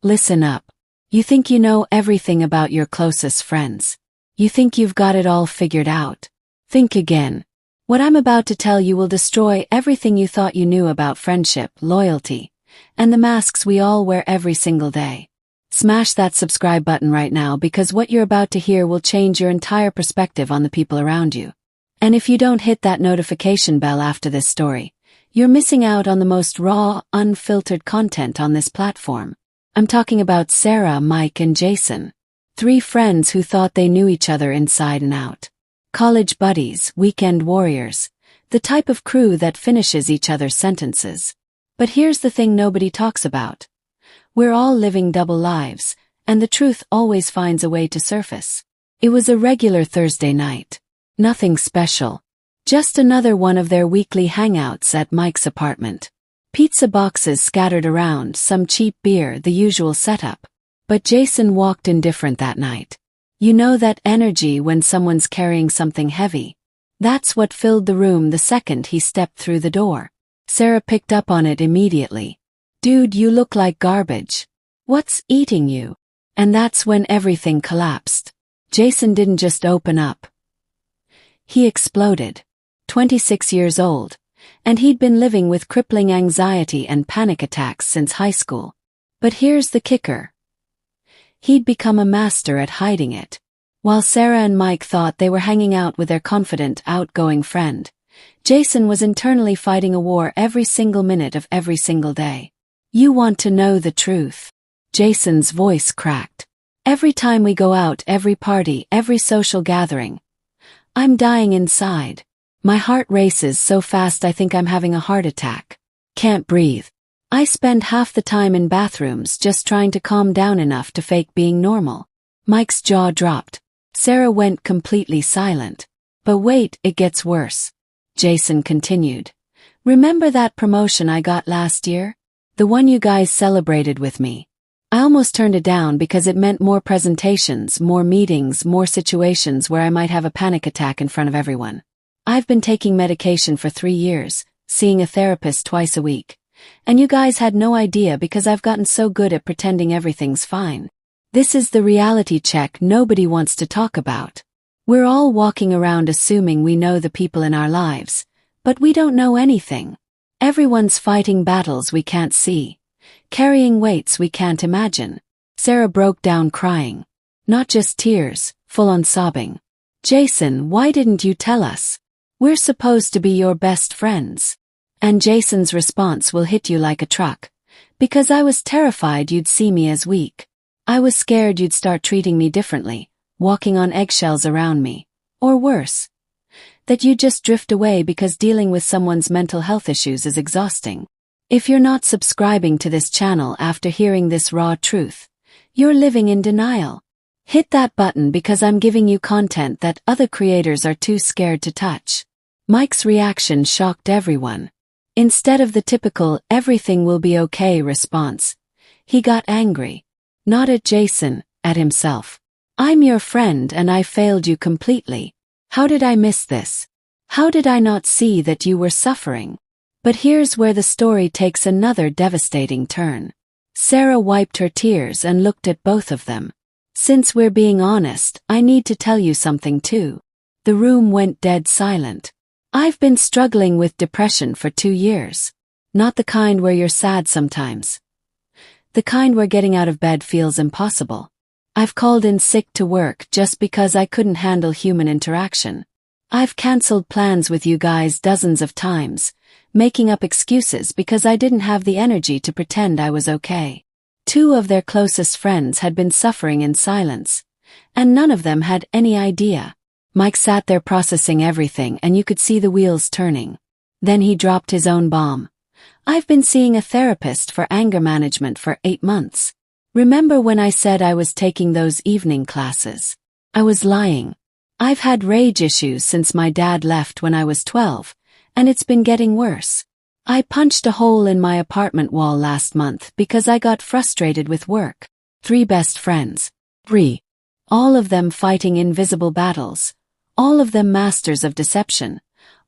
Listen up. You think you know everything about your closest friends. You think you've got it all figured out. Think again. What I'm about to tell you will destroy everything you thought you knew about friendship, loyalty, and the masks we all wear every single day. Smash that subscribe button right now because what you're about to hear will change your entire perspective on the people around you. And if you don't hit that notification bell after this story, you're missing out on the most raw, unfiltered content on this platform. I'm talking about Sarah, Mike, and Jason. 3 friends who thought they knew each other inside and out. College buddies, weekend warriors, the type of crew that finishes each other's sentences. But here's the thing nobody talks about. We're all living double lives, and the truth always finds a way to surface. It was a regular Thursday night. Nothing special. Just another one of their weekly hangouts at Mike's apartment. Pizza boxes scattered around, some cheap beer, the usual setup. But Jason walked in different that night. You know that energy when someone's carrying something heavy. That's what filled the room the second he stepped through the door. Sarah picked up on it immediately. Dude, you look like garbage. What's eating you? And that's when everything collapsed. Jason didn't just open up. He exploded. 26 years old, and he'd been living with crippling anxiety and panic attacks since high school. But here's the kicker. He'd become a master at hiding it. While Sarah and Mike thought they were hanging out with their confident, outgoing friend, Jason was internally fighting a war every single minute of every single day. You want to know the truth? Jason's voice cracked. Every time we go out, every party, every social gathering, I'm dying inside. My heart races so fast I think I'm having a heart attack. Can't breathe. I spend half the time in bathrooms just trying to calm down enough to fake being normal. Mike's jaw dropped. Sarah went completely silent. But wait, it gets worse. Jason continued. Remember that promotion I got last year? The one you guys celebrated with me. I almost turned it down because it meant more presentations, more meetings, more situations where I might have a panic attack in front of everyone. I've been taking medication for 3 years, seeing a therapist twice a week. And you guys had no idea because I've gotten so good at pretending everything's fine. This is the reality check nobody wants to talk about. We're all walking around assuming we know the people in our lives, but we don't know anything. Everyone's fighting battles we can't see, carrying weights we can't imagine. Sarah broke down crying. Not just tears, full-on sobbing. Jason, why didn't you tell us? We're supposed to be your best friends. And Jason's response will hit you like a truck. Because I was terrified you'd see me as weak. I was scared you'd start treating me differently, walking on eggshells around me. Or worse, that you'd just drift away because dealing with someone's mental health issues is exhausting. If you're not subscribing to this channel after hearing this raw truth, you're living in denial. Hit that button because I'm giving you content that other creators are too scared to touch. Mike's reaction shocked everyone. Instead of the typical, everything will be okay response, he got angry. Not at Jason, at himself. I'm your friend and I failed you completely. How did I miss this? How did I not see that you were suffering? But here's where the story takes another devastating turn. Sarah wiped her tears and looked at both of them. Since we're being honest, I need to tell you something too. The room went dead silent. I've been struggling with depression for 2 years. Not the kind where you're sad sometimes. The kind where getting out of bed feels impossible. I've called in sick to work just because I couldn't handle human interaction. I've cancelled plans with you guys dozens of times, making up excuses because I didn't have the energy to pretend I was okay. 2 of their closest friends had been suffering in silence, and none of them had any idea. Mike sat there processing everything and you could see the wheels turning. Then he dropped his own bomb. I've been seeing a therapist for anger management for 8 months. Remember when I said I was taking those evening classes? I was lying. I've had rage issues since my dad left when I was 12, and it's been getting worse. I punched a hole in my apartment wall last month because I got frustrated with work. 3 best friends. 3. All of them fighting invisible battles. All of them masters of deception.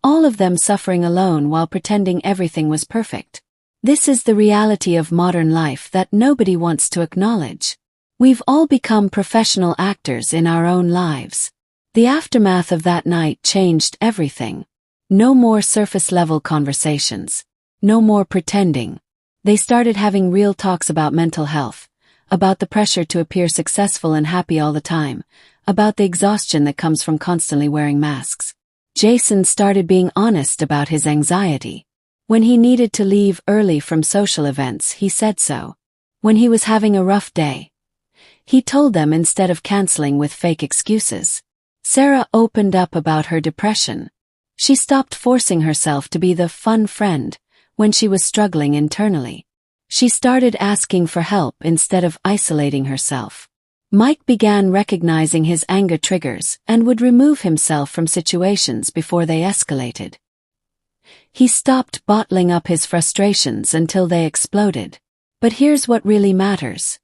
All of them suffering alone while pretending everything was perfect. This is the reality of modern life that nobody wants to acknowledge. We've all become professional actors in our own lives. The aftermath of that night changed everything. No more surface-level conversations. No more pretending. They started having real talks about mental health, about the pressure to appear successful and happy all the time, about the exhaustion that comes from constantly wearing masks. Jason started being honest about his anxiety. When he needed to leave early from social events, he said so. When he was having a rough day, he told them instead of canceling with fake excuses. Sarah opened up about her depression. She stopped forcing herself to be the fun friend when she was struggling internally. She started asking for help instead of isolating herself. Mike began recognizing his anger triggers and would remove himself from situations before they escalated. He stopped bottling up his frustrations until they exploded. But here's what really matters.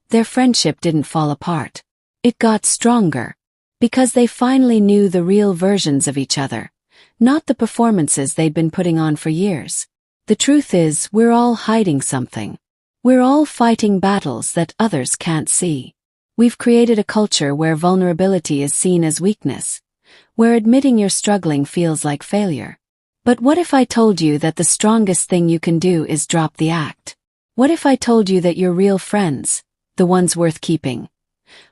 Their friendship didn't fall apart. It got stronger. Because they finally knew the real versions of each other, not the performances they'd been putting on for years. The truth is, we're all hiding something. We're all fighting battles that others can't see. We've created a culture where vulnerability is seen as weakness, where admitting you're struggling feels like failure. But what if I told you that the strongest thing you can do is drop the act? What if I told you that your real friends, the ones worth keeping,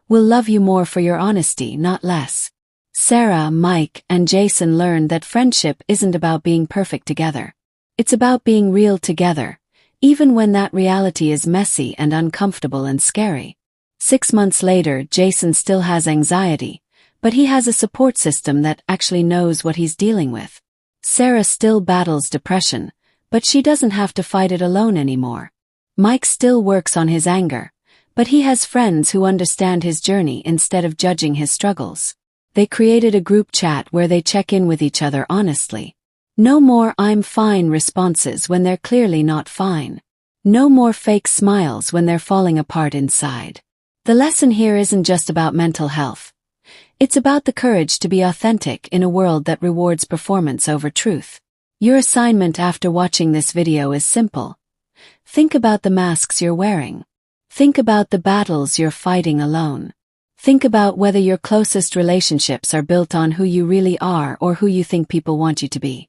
will love you more for your honesty, not less? Sarah, Mike, and Jason learned that friendship isn't about being perfect together. It's about being real together, even when that reality is messy and uncomfortable and scary. 6 months later, Jason still has anxiety, but he has a support system that actually knows what he's dealing with. Sarah still battles depression, but she doesn't have to fight it alone anymore. Mike still works on his anger, but he has friends who understand his journey instead of judging his struggles. They created a group chat where they check in with each other honestly. No more "I'm fine" responses when they're clearly not fine. No more fake smiles when they're falling apart inside. The lesson here isn't just about mental health. It's about the courage to be authentic in a world that rewards performance over truth. Your assignment after watching this video is simple. Think about the masks you're wearing. Think about the battles you're fighting alone. Think about whether your closest relationships are built on who you really are or who you think people want you to be.